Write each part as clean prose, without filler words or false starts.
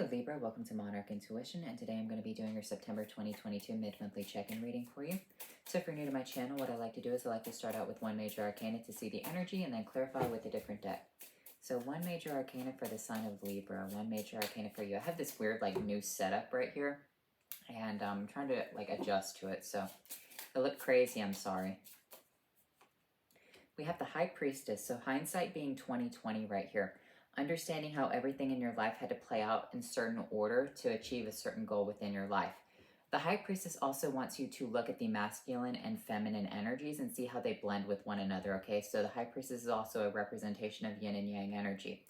Hello Libra, welcome to Monarch Intuition, and today I'm going to be doing your September 2022 mid-monthly check-in reading for you. So if you're new to my channel, what I like to do is I like to start out with one major arcana to see the energy and then clarify with a different deck. So one major arcana for the sign of Libra, one major arcana for you. I have this weird new setup right here, and I'm trying to adjust to it, so if it looked crazy, I'm sorry. We have the High Priestess, so hindsight being 2020 right here. Understanding how everything in your life had to play out in certain order to achieve a certain goal within your life. The High Priestess also wants you to look at the masculine and feminine energies and see how they blend with one another, okay? So the High Priestess is also a representation of yin and yang energy.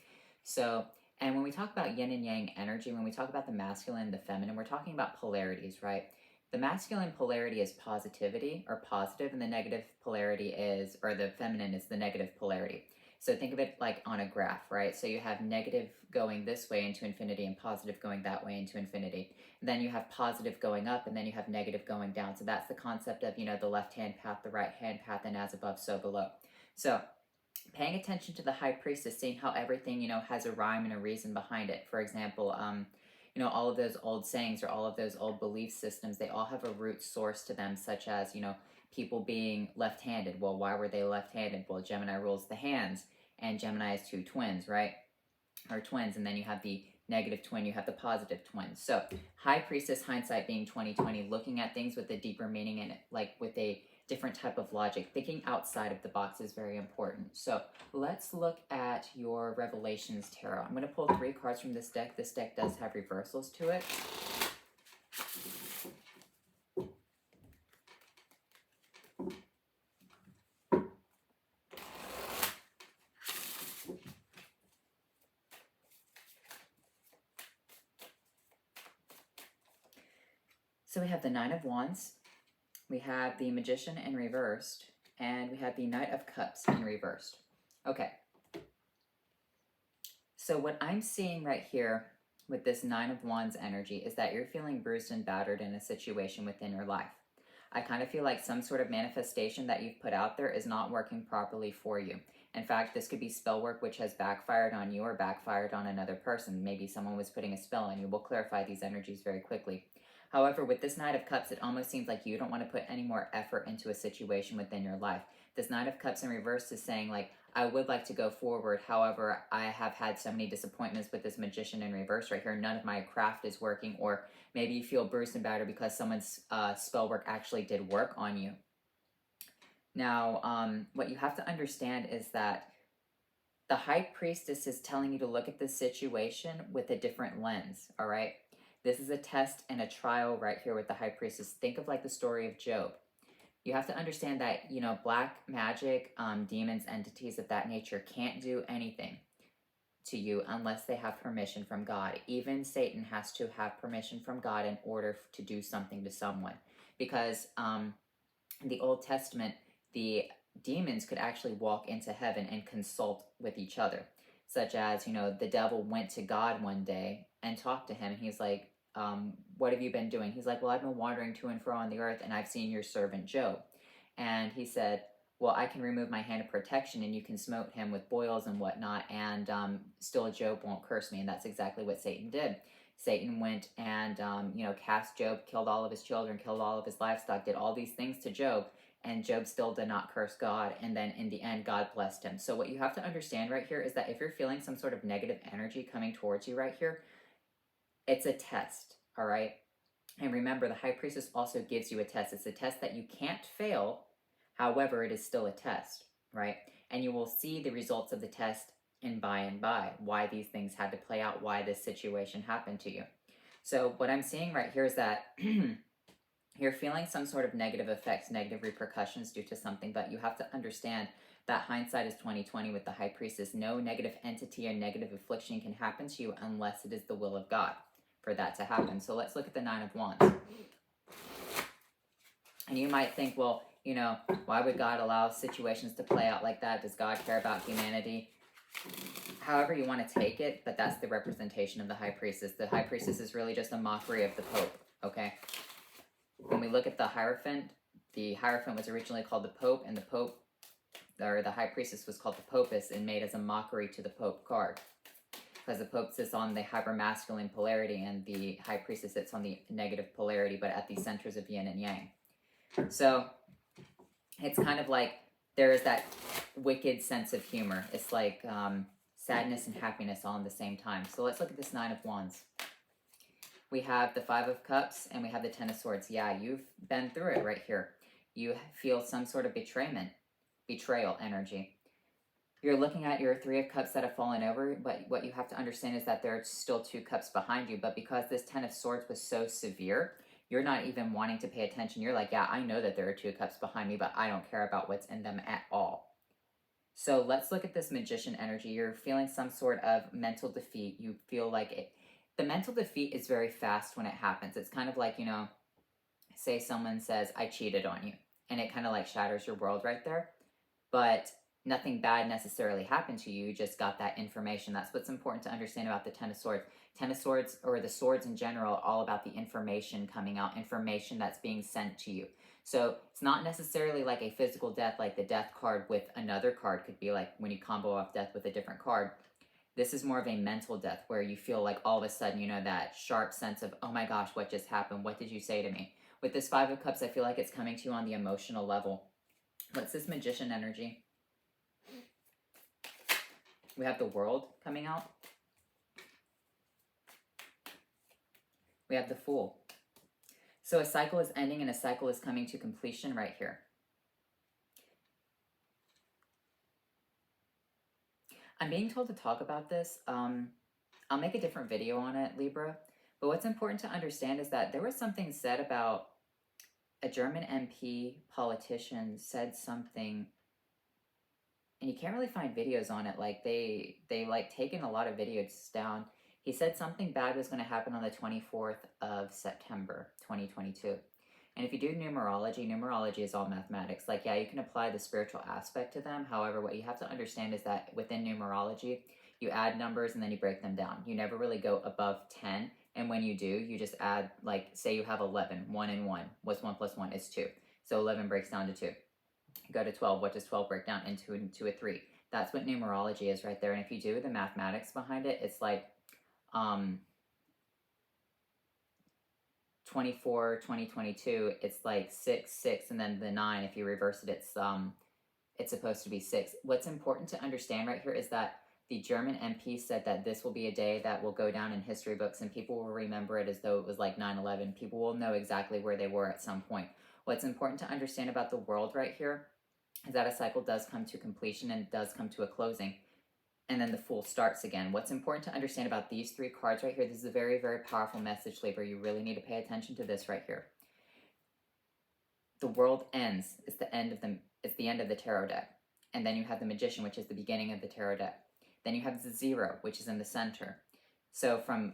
So, and when we talk about yin and yang energy, when we talk about the masculine and the feminine, we're talking about polarities, right? The masculine polarity is positivity or positive, and the negative polarity is, or the feminine is the negative polarity. So think of it like on a graph, right? So you have negative going this way into infinity and positive going that way into infinity. And then you have positive going up and then you have negative going down. So that's the concept of, the left-hand path, the right-hand path, and as above, so below. So paying attention to the High Priestess, seeing how everything, has a rhyme and a reason behind it. For example, all of those old sayings or all of those old belief systems, they all have a root source to them, such as, people being left-handed. Well, why were they left-handed? Well, Gemini rules the hands, and Gemini has two twins, right? Or twins, and then you have the negative twin, you have the positive twin. So, High Priestess, hindsight being 2020, looking at things with a deeper meaning and with a different type of logic. Thinking outside of the box is very important. So, let's look at your Revelations Tarot. I'm going to pull 3 cards from this deck. This deck does have reversals to it. So we have the Nine of Wands, we have the Magician in reversed, and we have the Knight of Cups in reversed. Okay. So what I'm seeing right here with this Nine of Wands energy is that you're feeling bruised and battered in a situation within your life. I kind of feel like some sort of manifestation that you've put out there is not working properly for you. In fact, this could be spell work which has backfired on you or backfired on another person. Maybe someone was putting a spell on you. We'll clarify these energies very quickly. However, with this Knight of Cups, it almost seems like you don't want to put any more effort into a situation within your life. This Knight of Cups in reverse is saying, I would like to go forward. However, I have had so many disappointments with this Magician in reverse right here. None of my craft is working, or maybe you feel bruised and battered because someone's spell work actually did work on you. Now, what you have to understand is that the High Priestess is telling you to look at this situation with a different lens, all right? This is a test and a trial right here with the High Priestess. Think of the story of Job. You have to understand that, black magic, demons, entities of that nature can't do anything to you unless they have permission from God. Even Satan has to have permission from God in order to do something to someone. Because in the Old Testament, the demons could actually walk into heaven and consult with each other. Such as, the devil went to God one day and talked to him. He's like, what have you been doing? He's like, well, I've been wandering to and fro on the earth, and I've seen your servant Job. And he said, well, I can remove my hand of protection, and you can smote him with boils and whatnot, and still Job won't curse me. And that's exactly what Satan did. Satan went and, cast Job, killed all of his children, killed all of his livestock, did all these things to Job, and Job still did not curse God, and then in the end, God blessed him. So what you have to understand right here is that if you're feeling some sort of negative energy coming towards you right here, it's a test, all right? And remember, the High Priestess also gives you a test. It's a test that you can't fail. However, it is still a test, right? And you will see the results of the test and by, why these things had to play out, why this situation happened to you. So what I'm seeing right here is that you're feeling some sort of negative effects, negative repercussions due to something, but you have to understand that hindsight is 2020 with the High Priestess. No negative entity or negative affliction can happen to you unless it is the will of God for that to happen. So let's look at the Nine of Wands. And you might think, well, why would God allow situations to play out like that? Does God care about humanity? However you want to take it, but that's the representation of the High Priestess. The High Priestess is really just a mockery of the Pope, okay? When we look at the Hierophant was originally called the Pope, and the Pope, or the High Priestess was called the Popess and made as a mockery to the Pope card. because the Pope sits on the hypermasculine polarity and the High Priestess sits on the negative polarity, but at the centers of yin and yang. So it's kind of like there is that wicked sense of humor. It's like sadness and happiness all in the same time. So let's look at this Nine of Wands. We have the Five of Cups and we have the Ten of Swords. Yeah, you've been through it right here. You feel some sort of betrayal energy. You're looking at your Three of Cups that have fallen over, but what you have to understand is that there are still 2 cups behind you. But because this Ten of Swords was so severe, you're not even wanting to pay attention. You're like, yeah, I know that there are 2 cups behind me, but I don't care about what's in them at all. So let's look at this Magician energy. You're feeling some sort of mental defeat. You feel like it. The mental defeat is very fast when it happens. It's kind of like, you know, say someone says, I cheated on you. And it kind of like shatters your world right there. But nothing bad necessarily happened to you. You just got that information. That's what's important to understand about the Ten of Swords. Ten of Swords, or the swords in general, all about the information coming out, information that's being sent to you. So it's not necessarily like a physical death, like the death card with another card could be like when you combo off death with a different card. This is more of a mental death where you feel like all of a sudden, you know, that sharp sense of, oh my gosh, what just happened? What did you say to me? With this Five of Cups, I feel like it's coming to you on the emotional level. What's this Magician energy? We have the World coming out. We have the Fool. So a cycle is ending and a cycle is coming to completion right here. I'm being told to talk about this. I'll make a different video on it, Libra. But what's important to understand is that there was something said about a German MP politician said something, and you can't really find videos on it. Like they like taken a lot of videos down. He said something bad was going to happen on the 24th of September, 2022. And if you do numerology, numerology is all mathematics. Like, yeah, you can apply the spiritual aspect to them. However, what you have to understand is that within numerology, you add numbers and then you break them down. You never really go above 10. And when you do, you just add, like, say you have 11, 1 and 1. What's 1 plus 1 is 2. So 11 breaks down to 2. You go to 12. What does 12 break down into a 3? That's what numerology is right there. And if you do the mathematics behind it, it's like 24, 2022, it's like 6, 6, and then the 9, if you reverse it, it's supposed to be 6. What's important to understand right here is that the German MP said that this will be a day that will go down in history books and people will remember it as though it was like 9/11. People will know exactly where they were at some point. What's important to understand about the World right here is that a cycle does come to completion and does come to a closing. And then the Fool starts again. What's important to understand about these 3 cards right here, this is a very, very powerful message, Libra. You really need to pay attention to this right here. The World ends. It's the end of the tarot deck. And then you have the Magician, which is the beginning of the tarot deck. Then you have the 0, which is in the center. So from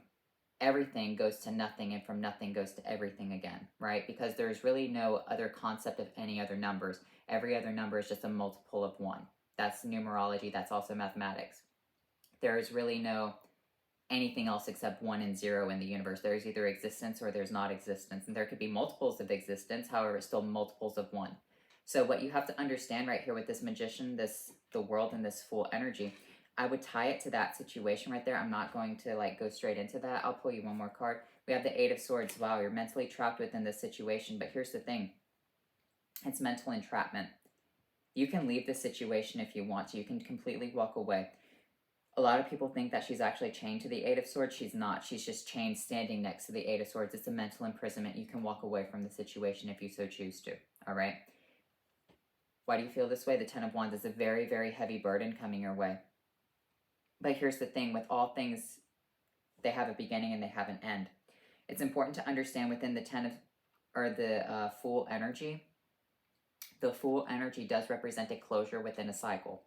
everything goes to nothing, and from nothing goes to everything again, right? Because there's really no other concept of any other numbers. Every other number is just a multiple of 1. That's numerology. That's also mathematics. There is really no anything else except 1 and 0 in the universe. There is either existence or there's not existence. And there could be multiples of existence, however, it's still multiples of 1. So what you have to understand right here with this Magician, the World, and this Fool energy, I would tie it to that situation right there. I'm not going to like go straight into that. I'll pull you one more card. We have the 8 of Swords. Wow, you're mentally trapped within this situation. But here's the thing. It's mental entrapment. You can leave this situation if you want to. You can completely walk away. A lot of people think that she's actually chained to the 8 of Swords. She's not. She's just chained standing next to the 8 of Swords. It's a mental imprisonment. You can walk away from the situation if you so choose to. All right? Why do you feel this way? The 10 of Wands is a very, very heavy burden coming your way. But here's the thing. With all things, they have a beginning and they have an end. It's important to understand within the Fool energy, the Fool energy does represent a closure within a cycle.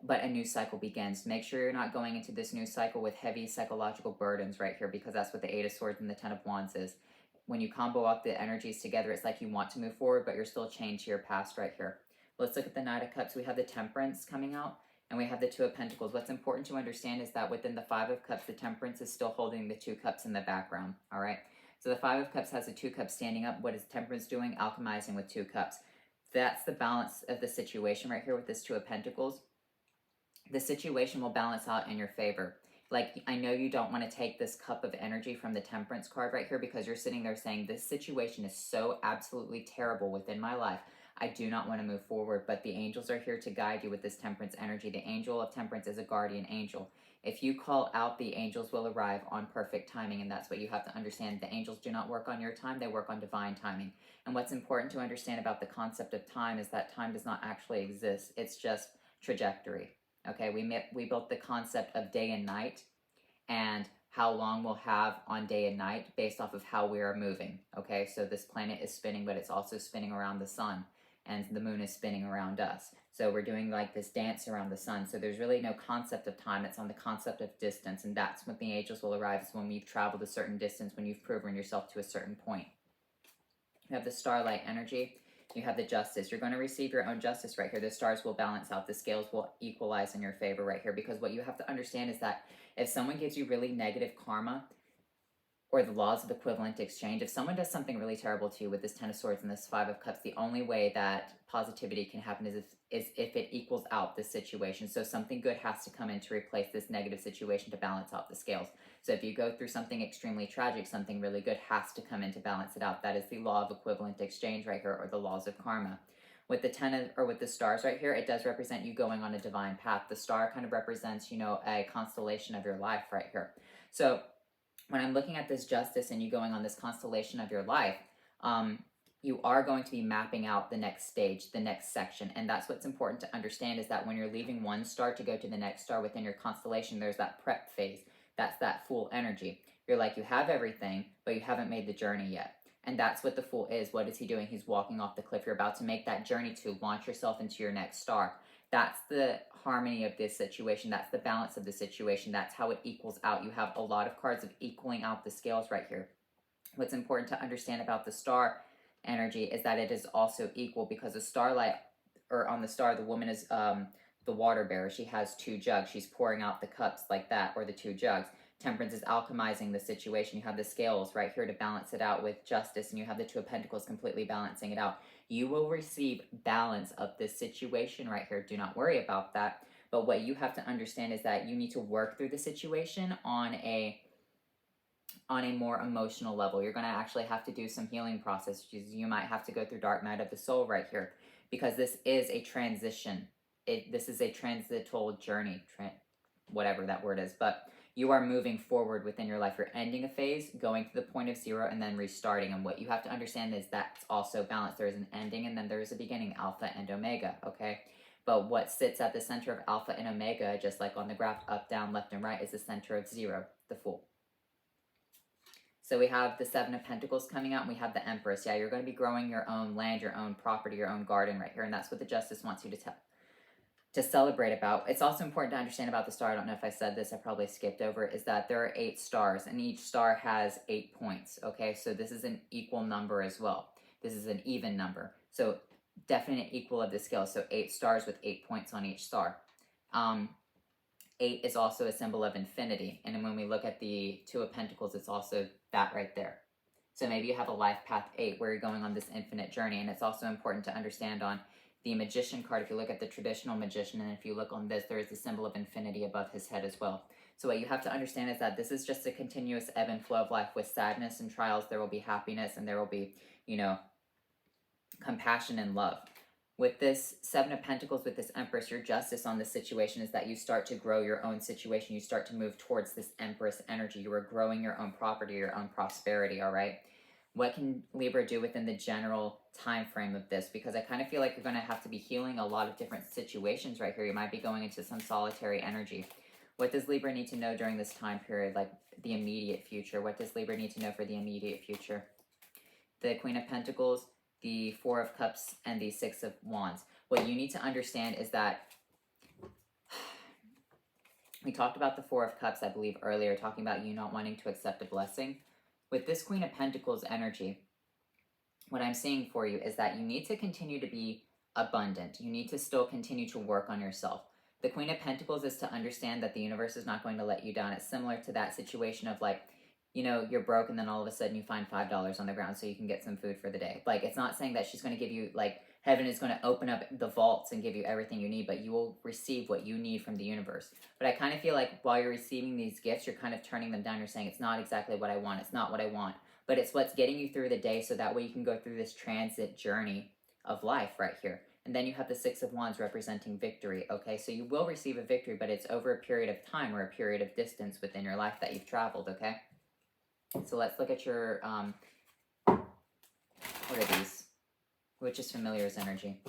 But a new cycle begins. Make sure you're not going into this new cycle with heavy psychological burdens right here, because that's what the 8 of Swords and the 10 of Wands is. When you combo up the energies together, it's like you want to move forward, but you're still chained to your past right here. Let's look at the Knight of Cups. We have the Temperance coming out, and we have the 2 of Pentacles. What's important to understand is that within the 5 of Cups, the Temperance is still holding the 2 cups in the background, all right? So the 5 of Cups has the 2 cups standing up. What is Temperance doing? Alchemizing with 2 cups. That's the balance of the situation right here with this 2 of Pentacles. The situation will balance out in your favor. Like, I know you don't want to take this cup of energy from the Temperance card right here, because you're sitting there saying, this situation is so absolutely terrible within my life. I do not want to move forward, but the angels are here to guide you with this Temperance energy. The angel of Temperance is a guardian angel. If you call out, the angels will arrive on perfect timing, and that's what you have to understand. The angels do not work on your time, they work on divine timing. And what's important to understand about the concept of time is that time does not actually exist. It's just trajectory. Okay, we built the concept of day and night, and how long we'll have on day and night based off of how we are moving. Okay, so this planet is spinning, but it's also spinning around the sun, and the moon is spinning around us. So we're doing like this dance around the sun. So there's really no concept of time. It's on the concept of distance, and that's when the angels will arrive, is when you've traveled a certain distance, when you've proven yourself to a certain point. You have the starlight energy. You have the justice. You're going to receive your own justice right here. The stars will balance out. The scales will equalize in your favor right here, because what you have to understand is that if someone gives you really negative karma, or the laws of equivalent exchange, if someone does something really terrible to you with this Ten of Swords and this Five of Cups, the only way that positivity can happen is if it equals out this situation. So something good has to come in to replace this negative situation to balance out the scales. So if you go through something extremely tragic, something really good has to come in to balance it out. That is the law of equivalent exchange right here, or the laws of karma. With with the stars right here, it does represent you going on a divine path. The star kind of represents, a constellation of your life right here. So when I'm looking at this justice and you going on this constellation of your life, you are going to be mapping out the next stage, the next section. And that's what's important to understand, is that when you're leaving one star to go to the next star within your constellation, there's that prep phase. That's that Fool energy. You're like, you have everything, but you haven't made the journey yet. And that's what the Fool is. What is he doing? He's walking off the cliff. You're about to make that journey to launch yourself into your next star. That's the harmony of this situation. That's the balance of the situation. That's how it equals out. You have a lot of cards of equaling out the scales right here. What's important to understand about the star energy is that it is also equal, because the starlight, or on the star, the woman is the water bearer. She has two jugs. She's pouring out the cups like that, or the two jugs. Temperance is alchemizing the situation. You have the scales right here to balance it out with justice, and you have the Two of Pentacles completely balancing it out. You will receive balance of this situation right here. Do not worry about that. But what you have to understand is that you need to work through the situation on a more emotional level. You're going to actually have to do some healing process. You might have to go through dark night of the soul right here, because this is a transition. This is a transital journey, whatever that word is, but you are moving forward within your life. You're ending a phase, going to the point of zero, and then restarting. And what you have to understand is that's also balanced. There is an ending, and then there is a beginning, alpha and omega, okay? But what sits at the center of alpha and omega, just like on the graph, up, down, left, and right, is the center of zero, the Fool. So we have the Seven of Pentacles coming out, and we have the Empress. Yeah, you're going to be growing your own land, your own property, your own garden right here, and that's what the Justice wants you to celebrate about. It's also important to understand about the star, I don't know if I said this, I probably skipped over, is that there are 8 stars, and each star has 8 points, okay? So this is an equal number as well. This is an even number. So definite equal of the scale. So 8 stars with 8 points on each star. 8 is also a symbol of infinity. And then when we look at the Two of Pentacles, it's also that right there. So maybe you have a life path 8 where you're going on this infinite journey. And it's also important to understand on the Magician card, if you look at the traditional Magician, and if you look on this, there is the symbol of infinity above his head as well. So what you have to understand is that this is just a continuous ebb and flow of life. With sadness and trials, there will be happiness, and there will be, compassion and love. With this Seven of Pentacles, with this Empress, your justice on this situation is that you start to grow your own situation. You start to move towards this Empress energy. You are growing your own property, your own prosperity, all right? What can Libra do within the general time frame of this? Because I kind of feel like you're going to have to be healing a lot of different situations right here. You might be going into some solitary energy. What does Libra need to know during this time period, like the immediate future? What does Libra need to know for the immediate future? The Queen of Pentacles, the Four of Cups, and the Six of Wands. What you need to understand is that we talked about the Four of Cups, I believe, earlier, talking about you not wanting to accept a blessing. With this Queen of Pentacles energy, what I'm seeing for you is that you need to continue to be abundant. You need to still continue to work on yourself. The Queen of Pentacles is to understand that the universe is not going to let you down. It's similar to that situation of like, you're broke and then all of a sudden you find $5 on the ground so you can get some food for the day. Like, it's not saying that she's going to give you like Heaven is going to open up the vaults and give you everything you need, but you will receive what you need from the universe. But I kind of feel like while you're receiving these gifts, you're kind of turning them down. You're saying, it's not exactly what I want. It's not what I want. But it's what's getting you through the day, so that way you can go through this transit journey of life right here. And then you have the Six of Wands representing victory, okay? So you will receive a victory, but it's over a period of time or a period of distance within your life that you've traveled, okay? So let's look at your, what are these? Which is familiar's energy.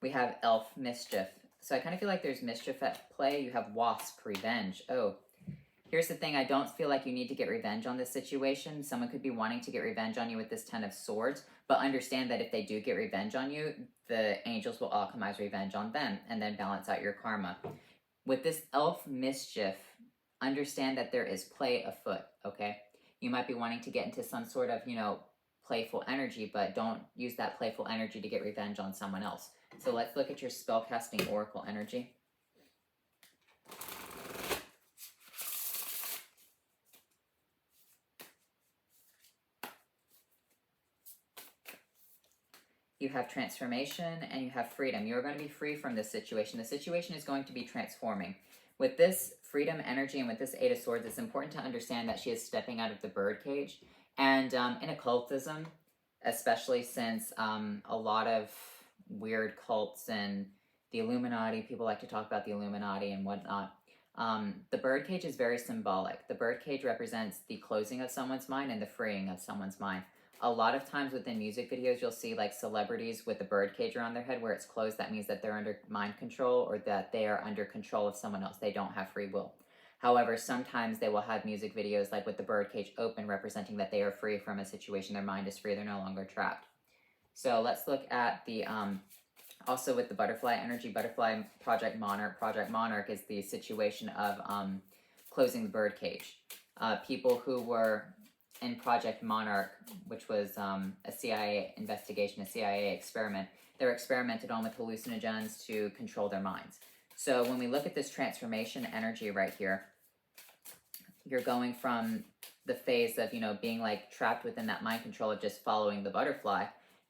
We have elf, mischief. So I kind of feel like there's mischief at play. You have wasp, revenge. Oh, here's the thing. I don't feel like you need to get revenge on this situation. Someone could be wanting to get revenge on you with this Ten of Swords, but understand that if they do get revenge on you, the angels will alchemize revenge on them and then balance out your karma. With this elf, mischief, understand that there is play afoot, okay? You might be wanting to get into some sort of, playful energy, but don't use that playful energy to get revenge on someone else. So let's look at your spellcasting oracle energy. You have transformation and you have freedom. You're going to be free from this situation. The situation is going to be transforming. With this freedom energy and with this Eight of Swords, it's important to understand that she is stepping out of the birdcage. And in occultism, especially since a lot of weird cults and the Illuminati, people like to talk about the Illuminati and whatnot, the birdcage is very symbolic. The birdcage represents the closing of someone's mind and the freeing of someone's mind. A lot of times within music videos, you'll see like celebrities with a birdcage around their head where it's closed. That means that they're under mind control or that they are under control of someone else. They don't have free will. However, sometimes they will have music videos like with the birdcage open, representing that they are free from a situation. Their mind is free. They're no longer trapped. So let's look at the, also with the butterfly energy, butterfly Project Monarch. Project Monarch is the situation of closing the birdcage. People who were in Project Monarch, which was a CIA investigation, a CIA experiment, they were experimented on with hallucinogens to control their minds. So when we look at this transformation energy right here, you're going from the phase of, being like trapped within that mind control of just following the butterfly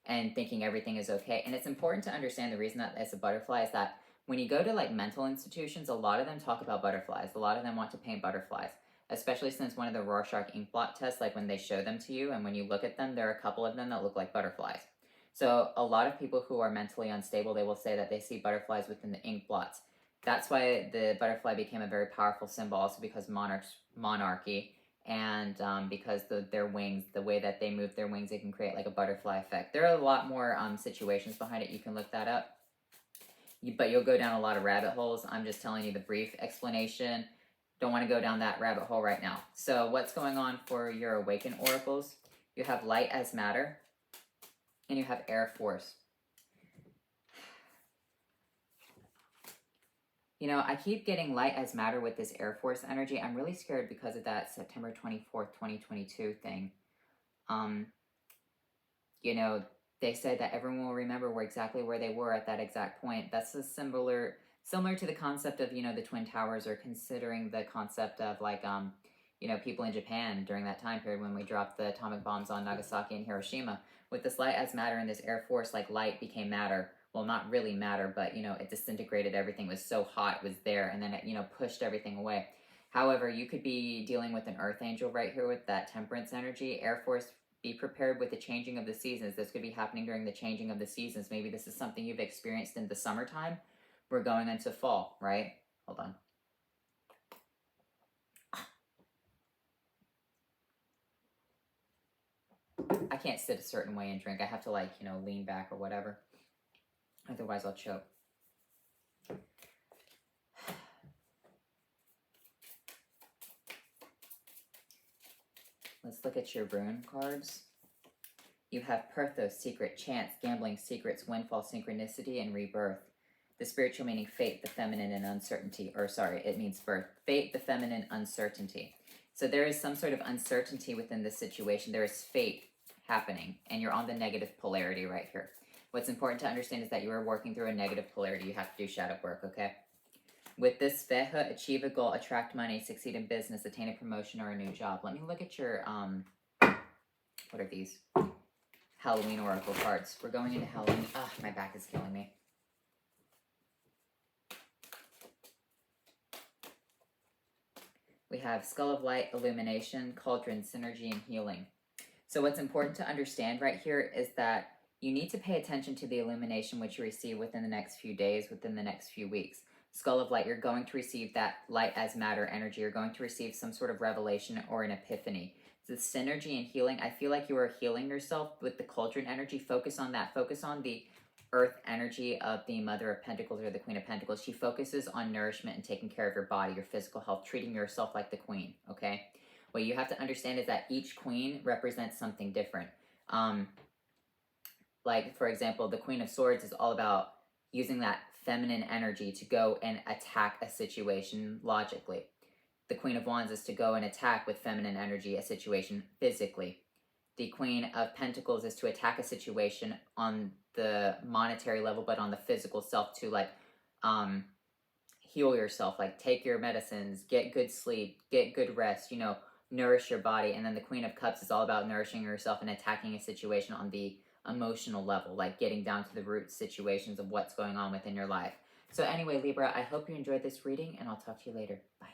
and thinking everything is okay. And it's important to understand the reason that it's a butterfly is that when you go to like mental institutions, a lot of them talk about butterflies. A lot of them want to paint butterflies, especially since one of the Rorschach ink blot tests, like when they show them to you and when you look at them, there are a couple of them that look like butterflies. So a lot of people who are mentally unstable, they will say that they see butterflies within the ink blots. That's why the butterfly became a very powerful symbol, also because monarchy, and because their wings, the way that they move their wings, it can create like a butterfly effect. There are a lot more situations behind it. You can look that up. But you'll go down a lot of rabbit holes. I'm just telling you the brief explanation. Don't want to go down that rabbit hole right now. So what's going on for your awakened oracles? You have light as matter, and you have air force. I keep getting light as matter with this Air Force energy. I'm really scared because of that September 24th, 2022 thing. They said that everyone will remember exactly where they were at that exact point. That's similar to the concept of, the Twin Towers, or considering the concept of like, people in Japan during that time period when we dropped the atomic bombs on Nagasaki and Hiroshima. With this light as matter and this Air Force, like light became matter. Well, not really matter, but, it disintegrated everything. It was so hot, it was there, and then it, pushed everything away. However, you could be dealing with an Earth Angel right here with that Temperance energy. Air Force, be prepared with the changing of the seasons. This could be happening during the changing of the seasons. Maybe this is something you've experienced in the summertime. We're going into fall, right? Hold on. I can't sit a certain way and drink. I have to lean back or whatever. Otherwise, I'll choke. Let's look at your rune cards. You have Perthos, secret, chance, gambling, secrets, windfall, synchronicity, and rebirth. The spiritual meaning fate, the feminine, and uncertainty. Or sorry, it means birth. Fate, the feminine, uncertainty. So there is some sort of uncertainty within this situation. There is fate happening, and you're on the negative polarity right here. What's important to understand is that you are working through a negative polarity. You have to do shadow work, okay? With this feja, achieve a goal, attract money, succeed in business, attain a promotion or a new job. Let me look at your, what are these? Halloween oracle cards. We're going into Halloween. Ugh, my back is killing me. We have Skull of Light, Illumination, Cauldron, Synergy, and Healing. So what's important to understand right here is that you need to pay attention to the illumination which you receive within the next few days, within the next few weeks. Skull of Light, you're going to receive that light as matter energy. You're going to receive some sort of revelation or an epiphany. The synergy and healing, I feel like you are healing yourself with the Cauldron energy. Focus on that. Focus on the earth energy of the Mother of Pentacles or the Queen of Pentacles. She focuses on nourishment and taking care of your body, your physical health, treating yourself like the queen, okay? What you have to understand is that each queen represents something different. Like, for example, the Queen of Swords is all about using that feminine energy to go and attack a situation logically. The Queen of Wands is to go and attack with feminine energy a situation physically. The Queen of Pentacles is to attack a situation on the monetary level, but on the physical self to, like, heal yourself, like take your medicines, get good sleep, get good rest, you know, nourish your body. And then the Queen of Cups is all about nourishing yourself and attacking a situation on the emotional level, like getting down to the root situations of what's going on within your life. So anyway, Libra, I hope you enjoyed this reading, and I'll talk to you later. Bye.